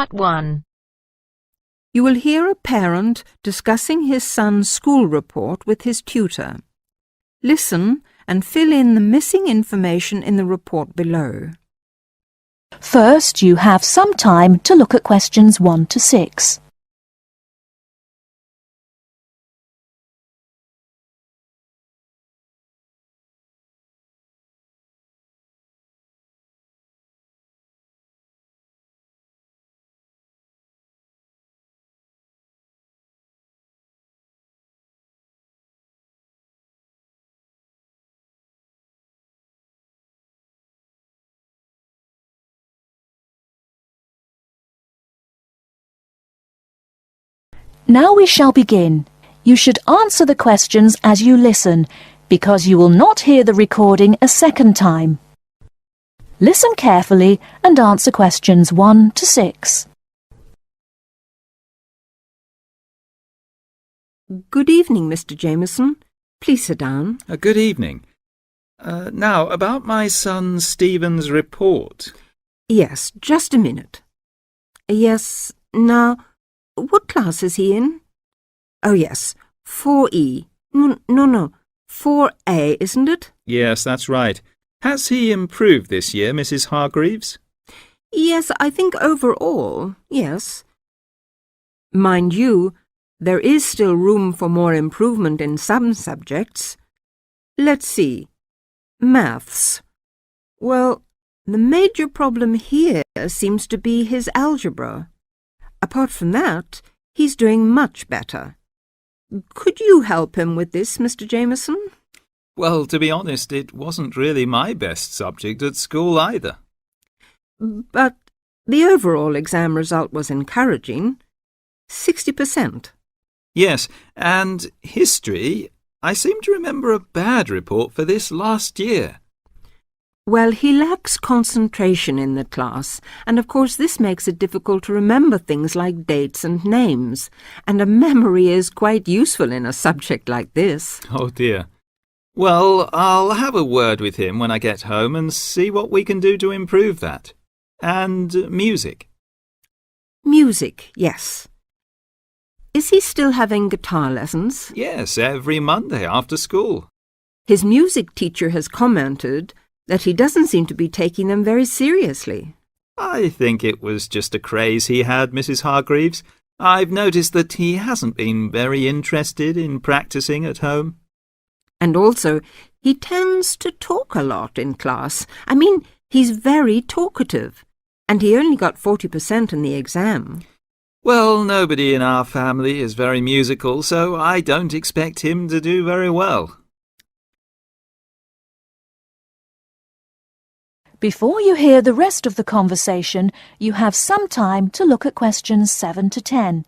Part 1. You will hear a parent discussing his son's school report with his tutor. Listen and fill in the missing information in the report below. First, you have some time to look at questions 1 to 6. Now we shall begin. You should answer the questions as you listen, because you will not hear the recording a second time. Listen carefully and answer questions 1 to 6. Good evening, Mr. Jameson. Please sit down. Good evening. Now, about my son Stephen's report. Yes, just a minute. Yes, now, what class is he in? Oh, yes, 4E. No, 4A, isn't it? Yes, that's right. Has he improved this year, Mrs. Hargreaves? Yes, I think overall, yes. Mind you, there is still room for more improvement in some subjects. Let's see. Maths. Well, the major problem here seems to be his algebra. Apart from that, he's doing much better. Could you help him with this, Mr. Jameson? Well, to be honest, it wasn't really my best subject at school either. But the overall exam result was encouraging. 60%. Yes, and history, I seem to remember a bad report for this last year. Well, he lacks concentration in the class, and of course this makes it difficult to remember things like dates and names, and a memory is quite useful in a subject like this. Oh dear. Well, I'll have a word with him when I get home and see what we can do to improve that. And music. Music, yes. Is he still having guitar lessons? Yes, every Monday after school. His music teacher has commented that he doesn't seem to be taking them very seriously. I think it was just a craze he had, Mrs. Hargreaves. I've noticed that he hasn't been very interested in practicing at home. And also, he tends to talk a lot in class. I mean, he's very talkative, and he only got 40% in the exam. Well, nobody in our family is very musical, so I don't expect him to do very well. Before you hear the rest of the conversation, you have some time to look at questions 7 to 10.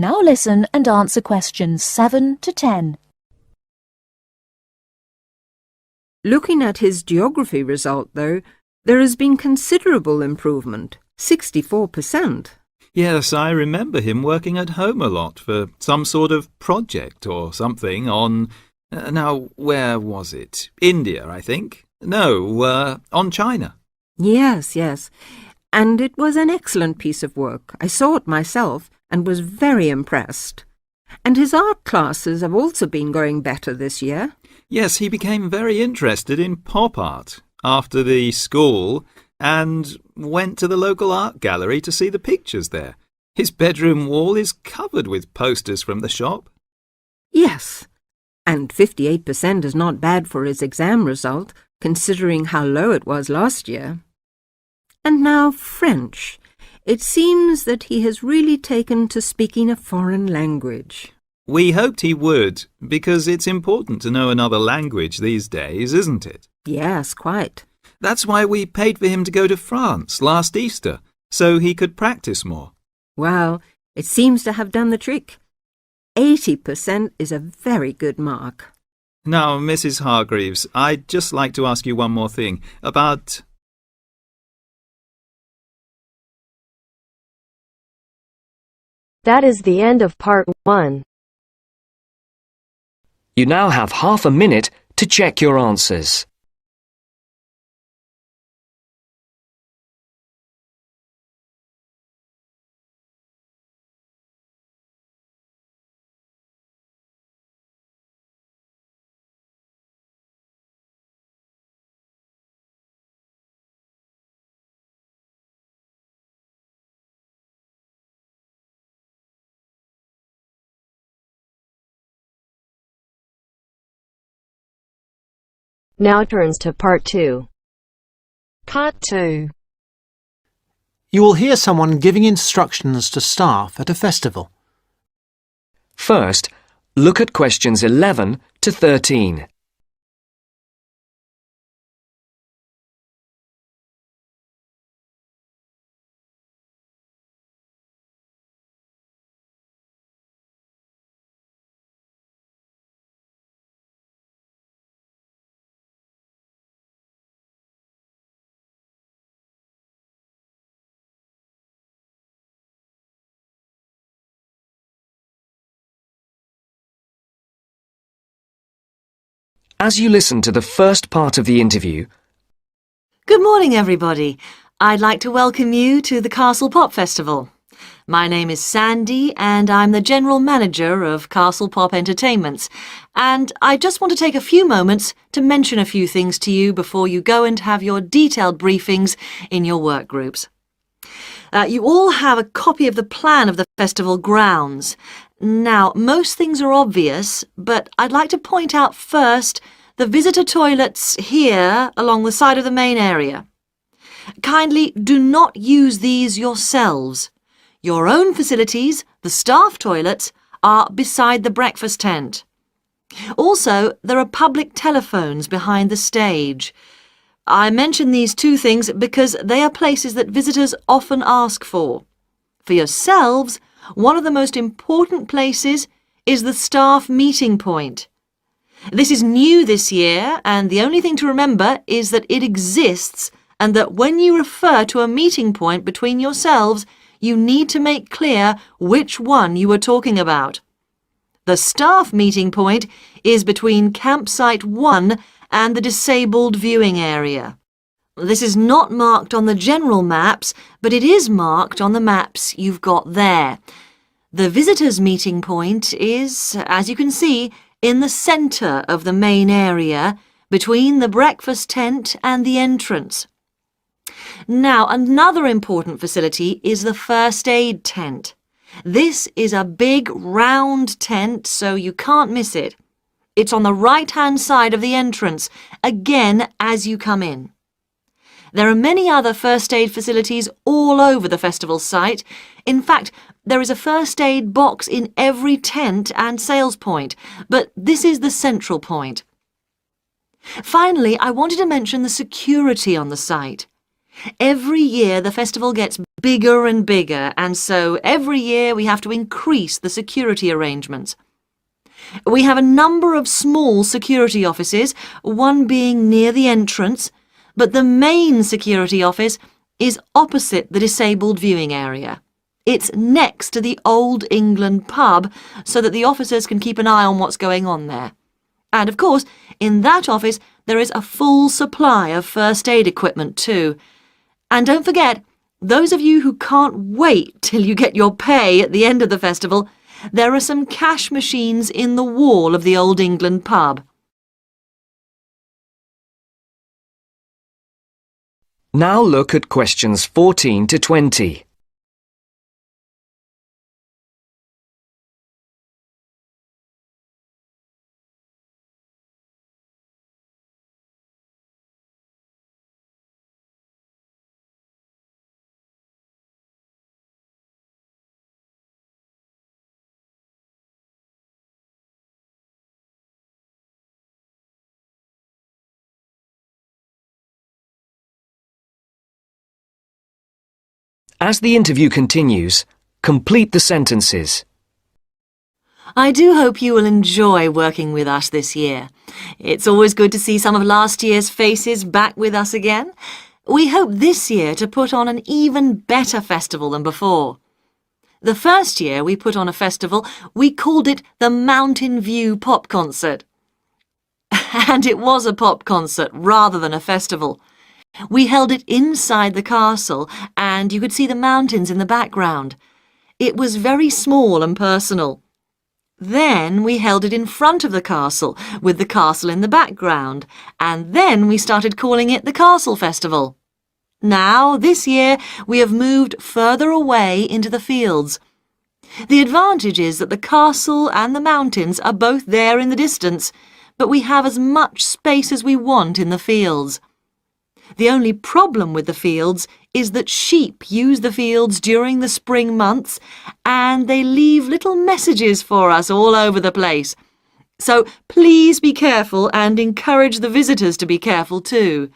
Now listen and answer questions 7 to 10. Looking at his geography result, though, there has been considerable improvement, 64%. Yes, I remember him working at home a lot for some sort of project or something on... now, where was it? India, I think. No, on China. Yes. And it was an excellent piece of work. I saw it myself and was very impressed. And his art classes have also been going better this year. Yes, he became very interested in pop art after the school and went to the local art gallery to see the pictures there. His bedroom wall is covered with posters from the shop. Yes, and 58% is not bad for his exam result, considering how low it was last year. And now French. It seems that he has really taken to speaking a foreign language. We hoped he would, because it's important to know another language these days, isn't it? Yes, quite. That's why we paid for him to go to France last Easter, so he could practice more. Wow, it seems to have done the trick. 80% is a very good mark. Now, Mrs. Hargreaves, I'd just like to ask you one more thing about... That is the end of part 1. You now have half a minute to check your answers. Now turns to part 2. Part 2. You will hear someone giving instructions to staff at a festival. First, look at questions 11 to 13. As you listen to the first part of the interview, Good morning, everybody. I'd like to welcome you to the Castle Pop Festival. My name is Sandy and I'm the General Manager of Castle Pop Entertainments. And I just want to take a few moments to mention a few things to you before you go and have your detailed briefings in your work groups. You all have a copy of the plan of the festival grounds. Now, most things are obvious, but I'd like to point out first the visitor toilets here along the side of the main area. Kindly do not use these yourselves. Your own facilities, the staff toilets, are beside the breakfast tent. Also, there are public telephones behind the stage. I mention these two things because they are places that visitors often ask for. For yourselves, one of the most important places is the staff meeting point. This is new this year, and the only thing to remember is that it exists and that when you refer to a meeting point between yourselves, you need to make clear which one you are talking about. The staff meeting point is between campsite 1 and the disabled viewing area. This is not marked on the general maps, but it is marked on the maps you've got there. The visitors' meeting point is, as you can see, in the centre of the main area, between the breakfast tent and the entrance. Now, another important facility is the first aid tent. This is a big round tent, so you can't miss it. It's on the right-hand side of the entrance, again as you come in. There are many other first aid facilities all over the festival site. In fact, there is a first aid box in every tent and sales point, but this is the central point. Finally, I wanted to mention the security on the site. Every year the festival gets bigger and bigger, and so every year we have to increase the security arrangements. We have a number of small security offices, one being near the entrance, but the main security office is opposite the disabled viewing area. It's next to the Old England pub so that the officers can keep an eye on what's going on there. And of course, in that office there is a full supply of first aid equipment too. And don't forget, those of you who can't wait till you get your pay at the end of the festival, there are some cash machines in the wall of the Old England pub. now look at questions 14 to 20. As the interview continues, complete the sentences. I do hope you will enjoy working with us this year. It's always good to see some of last year's faces back with us again. We hope this year to put on an even better festival than before. The first year we put on a festival, we called it the Mountain View Pop Concert. And it was a pop concert rather than a festival. We held it inside the castle and you could see the mountains in the background. It was very small and personal. Then we held it in front of the castle with the castle in the background, and then we started calling it the Castle Festival. Now, this year, we have moved further away into the fields. The advantage is that the castle and the mountains are both there in the distance, but we have as much space as we want in the fields. The only problem with the fields is that sheep use the fields during the spring months and they leave little messages for us all over the place. So please be careful and encourage the visitors to be careful too.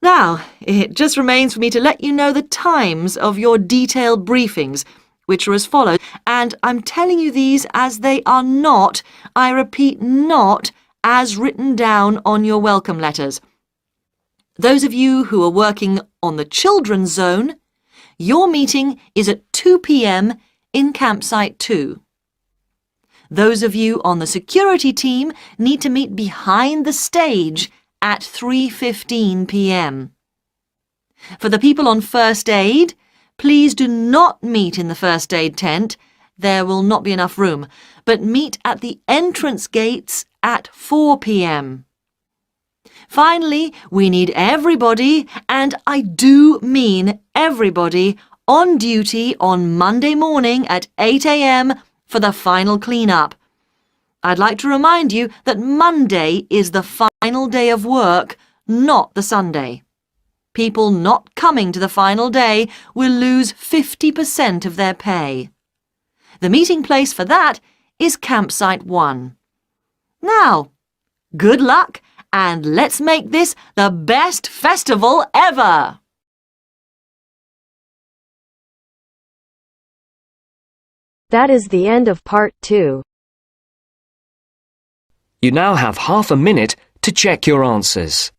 Now, it just remains for me to let you know the times of your detailed briefings, which are as follows, and I'm telling you these as they are not, I repeat, not as written down on your welcome letters. Those of you who are working on the children's zone, your meeting is at 2 p.m. in campsite 2. Those of you on the security team need to meet behind the stage at 3:15 p.m. For the people on first aid, please do not meet in the first aid tent. There will not be enough room, but meet at the entrance gates at 4 p.m. Finally, we need everybody, and I do mean everybody, on duty on Monday morning at 8 a.m. for the final clean-up. I'd like to remind you that Monday is the final day of work, not the Sunday. People not coming to the final day will lose 50% of their pay. The meeting place for that is Campsite 1. Now, good luck, and let's make this the best festival ever! That is the end of part 2. You now have half a minute to check your answers.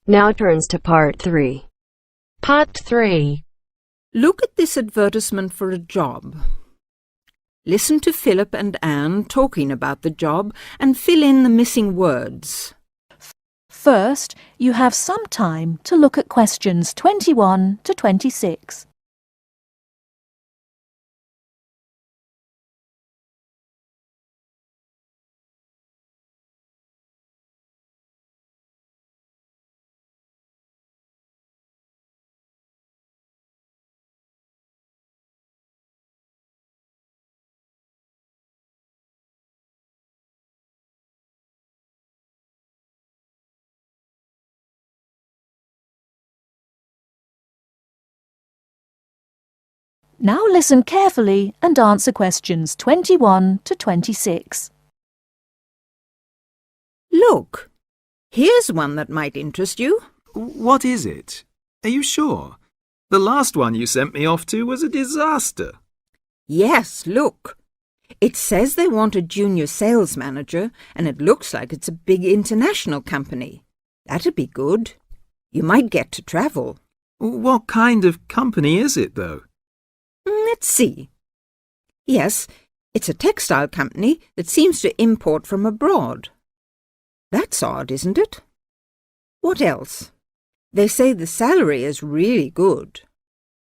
Now turns to part 3. Part 3. Look at this advertisement for a job. Listen to Philip and Anne talking about the job and fill in the missing words. First, you have some time to look at questions 21 to 26. Now listen carefully and answer questions 21 to 26. Look, here's one that might interest you. What is it? Are you sure? The last one you sent me off to was a disaster. Yes, look. It says they want a junior sales manager, and it looks like it's a big international company. That'd be good. You might get to travel. What kind of company is it, though? Let's see. Yes, it's a textile company that seems to import from abroad. That's odd, isn't it? What else? They say the salary is really good.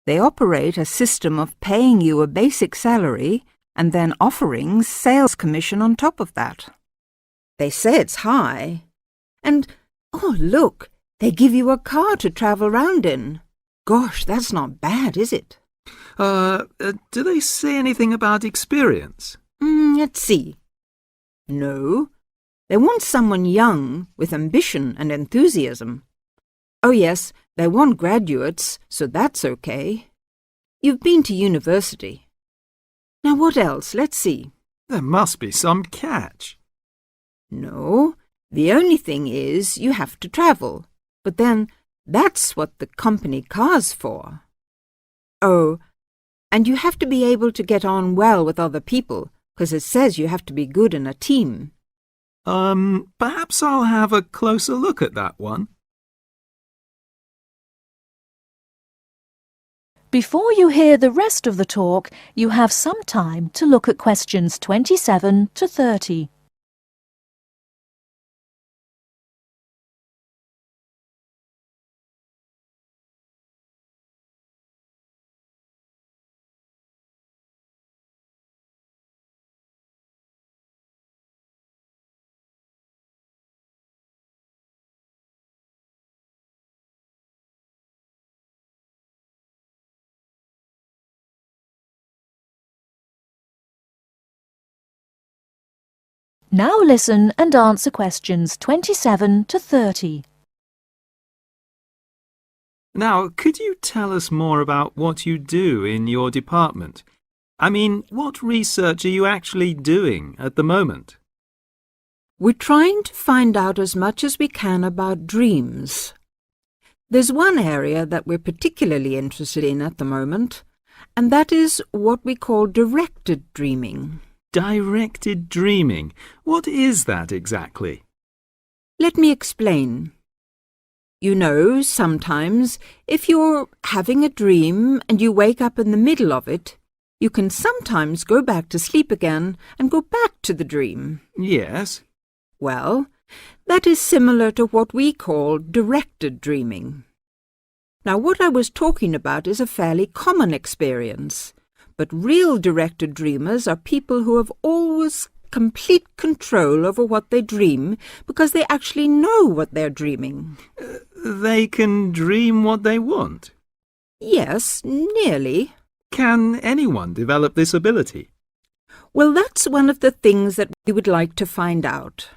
They operate a system of paying you a basic salary and then offering sales commission on top of that. They say it's high. And, oh look, they give you a car to travel around in. Gosh, that's not bad, is it? Do they say anything about experience? Let's see. No, they want someone young with ambition and enthusiasm. Oh yes, they want graduates, so that's okay. You've been to university. Now what else? Let's see. There must be some catch. No, the only thing is you have to travel. But then that's what the company car's for. Oh, and you have to be able to get on well with other people, because it says you have to be good in a team. Perhaps I'll have a closer look at that one. Before you hear the rest of the talk, you have some time to look at questions 27 to 30. Now listen and answer questions 27 to 30. Now, could you tell us more about what you do in your department? I mean, what research are you actually doing at the moment? We're trying to find out as much as we can about dreams. There's one area that we're particularly interested in at the moment, and that is what we call directed dreaming. Directed dreaming. What is that exactly? Let me explain. You know, sometimes, if you're having a dream and you wake up in the middle of it, you can sometimes go back to sleep again and go back to the dream. Yes. Well, that is similar to what we call directed dreaming. Now, what I was talking about is a fairly common experience, but real directed dreamers are people who have always complete control over what they dream because they actually know what they're dreaming. They can dream what they want. Yes, nearly. Can anyone develop this ability? Well, that's one of the things that we would like to find out.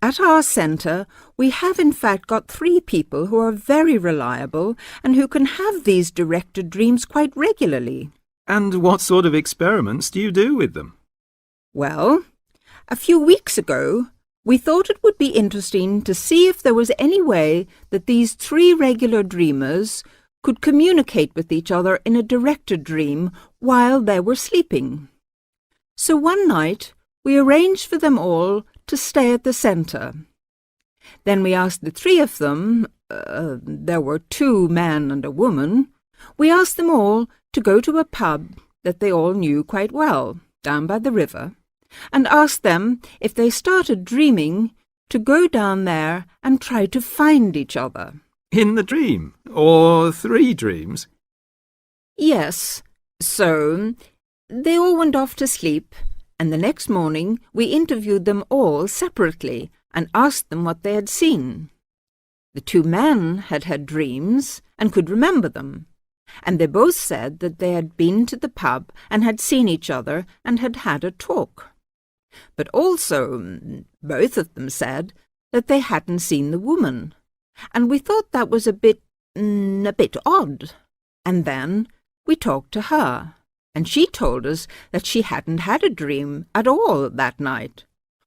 At our centre, we have in fact got 3 people who are very reliable and who can have these directed dreams quite regularly. And what sort of experiments do you do with them? Well, a few weeks ago, we thought it would be interesting to see if there was any way that these 3 regular dreamers could communicate with each other in a directed dream while they were sleeping. So one night, we arranged for them all to stay at the centre. Then we asked the 3 of them, there were 2 men and a woman, we asked them all to go to a pub that they all knew quite well, down by the river, and asked them if they started dreaming to go down there and try to find each other. In the dream? Or 3 dreams? Yes, so they all went off to sleep, and the next morning we interviewed them all separately and asked them what they had seen. The 2 men had had dreams and could remember them, and they both said that they had been to the pub and had seen each other and had had a talk. But also, both of them said that they hadn't seen the woman, and we thought that was a bit odd. And then we talked to her, and she told us that she hadn't had a dream at all that night,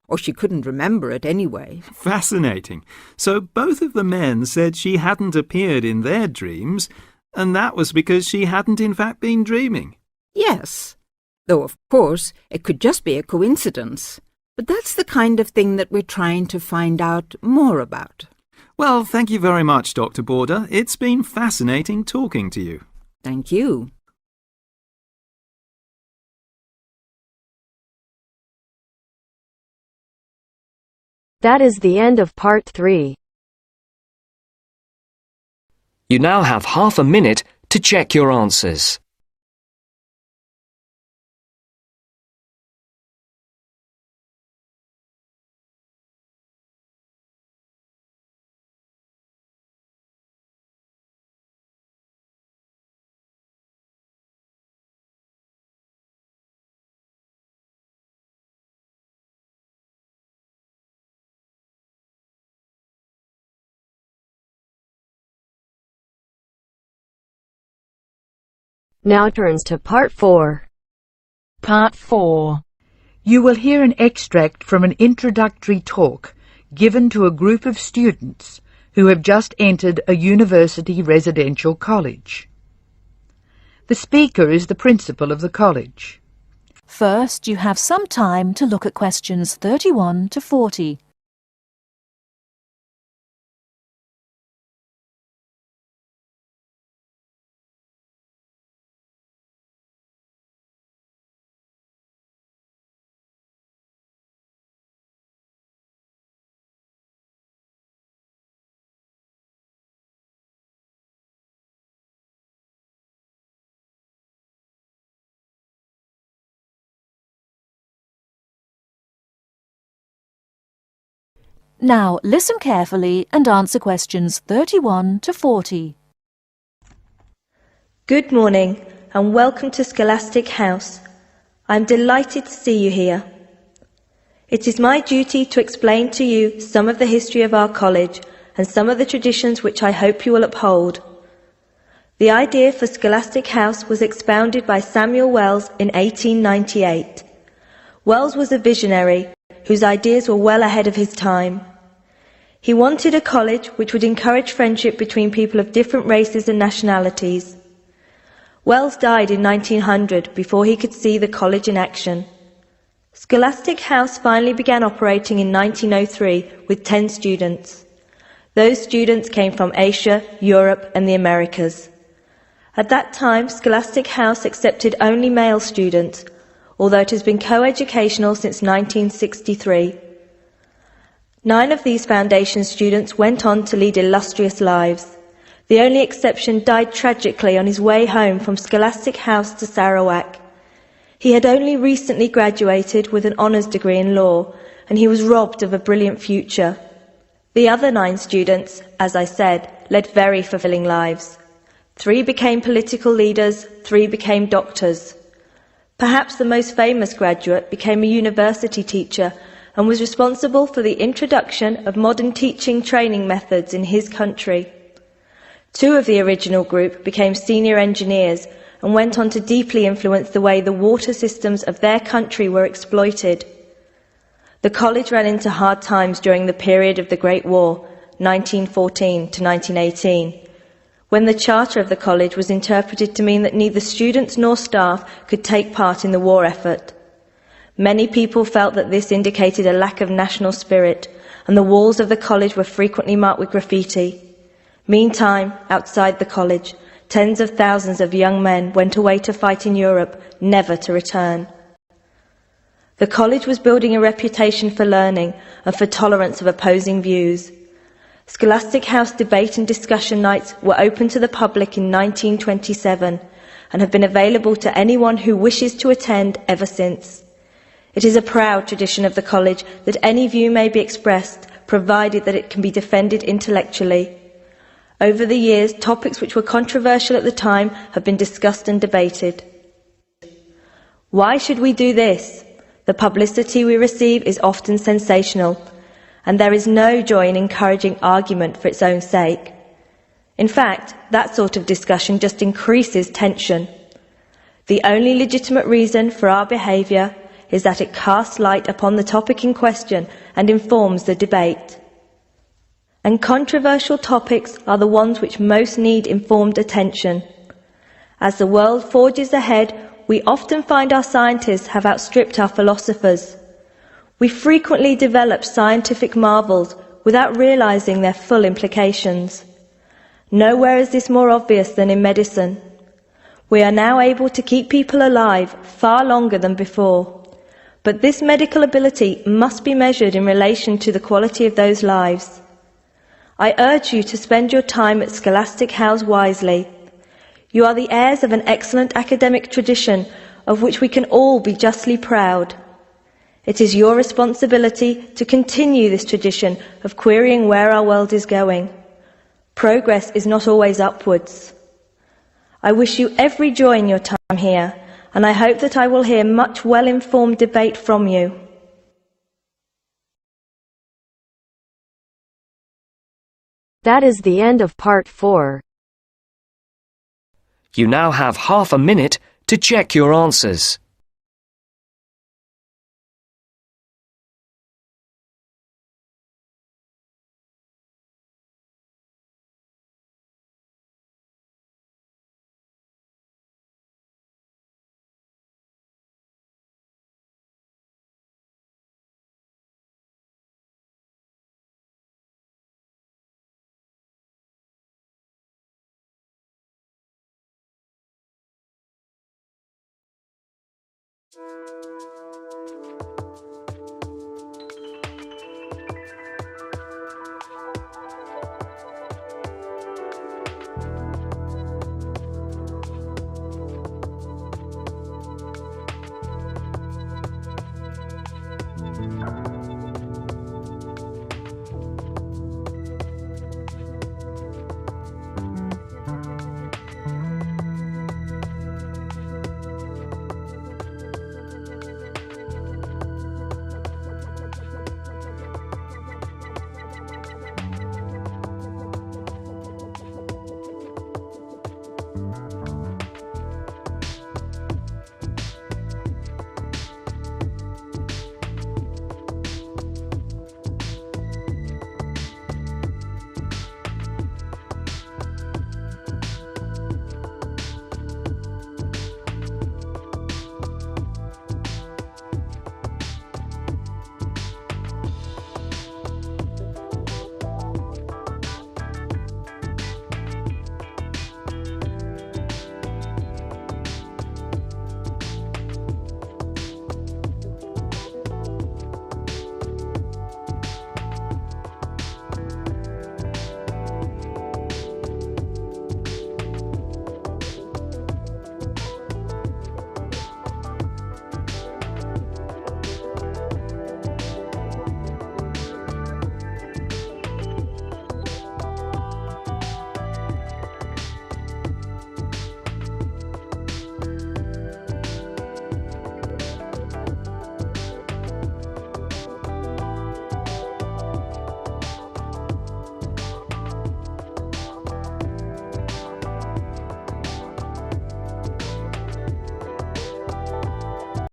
or she couldn't remember it anyway. Fascinating. So both of the men said she hadn't appeared in their dreams, and that was because she hadn't in fact been dreaming. Yes, though of course it could just be a coincidence. But that's the kind of thing that we're trying to find out more about. Well, thank you very much, Dr. Border. It's been fascinating talking to you. Thank you. That is the end of part 3. You now have half a minute to check your answers. Now turns to Part 4. Part 4. You will hear an extract from an introductory talk given to a group of students who have just entered a university residential college. The speaker is the principal of the college. First, you have some time to look at questions 31 to 40. Now, listen carefully and answer questions 31 to 40. Good morning and welcome to Scholastic House. I'm delighted to see you here. It is my duty to explain to you some of the history of our college and some of the traditions which I hope you will uphold. The idea for Scholastic House was expounded by Samuel Wells in 1898. Wells was a visionary whose ideas were well ahead of his time. He wanted a college which would encourage friendship between people of different races and nationalities. Wells died in 1900 before he could see the college in action. Scholastic House finally began operating in 1903 with 10 students. Those students came from Asia, Europe and the Americas. At that time, Scholastic House accepted only male students, although it has been co-educational since 1963. 9 of these foundation students went on to lead illustrious lives. The only exception died tragically on his way home from Scholastic House to Sarawak. He had only recently graduated with an honours degree in law, and he was robbed of a brilliant future. The other 9 students, as I said, led very fulfilling lives. 3 became political leaders, 3 became doctors. Perhaps the most famous graduate became a university teacher and was responsible for the introduction of modern teaching training methods in his country. 2 of the original group became senior engineers and went on to deeply influence the way the water systems of their country were exploited. The college ran into hard times during the period of the Great War, 1914 to 1918, when the charter of the college was interpreted to mean that neither students nor staff could take part in the war effort. Many people felt that this indicated a lack of national spirit, and the walls of the college were frequently marked with graffiti. Meantime, outside the college, tens of thousands of young men went away to fight in Europe, never to return. The college was building a reputation for learning and for tolerance of opposing views. Scholastic House debate and discussion nights were open to the public in 1927 and have been available to anyone who wishes to attend ever since. It is a proud tradition of the college that any view may be expressed, provided that it can be defended intellectually. Over the years, topics which were controversial at the time have been discussed and debated. Why should we do this? The publicity we receive is often sensational, and there is no joy in encouraging argument for its own sake. In fact, that sort of discussion just increases tension. The only legitimate reason for our behaviour is that it casts light upon the topic in question and informs the debate. And controversial topics are the ones which most need informed attention. As the world forges ahead, we often find our scientists have outstripped our philosophers. We frequently develop scientific marvels without realizing their full implications. Nowhere is this more obvious than in medicine. We are now able to keep people alive far longer than before. But this medical ability must be measured in relation to the quality of those lives. I urge you to spend your time at Scholastic House wisely. You are the heirs of an excellent academic tradition of which we can all be justly proud. It is your responsibility to continue this tradition of querying where our world is going. Progress is not always upwards. I wish you every joy in your time here, and I hope that I will hear much well-informed debate from you. That is the end of Part 4. You now have half a minute to check your answers.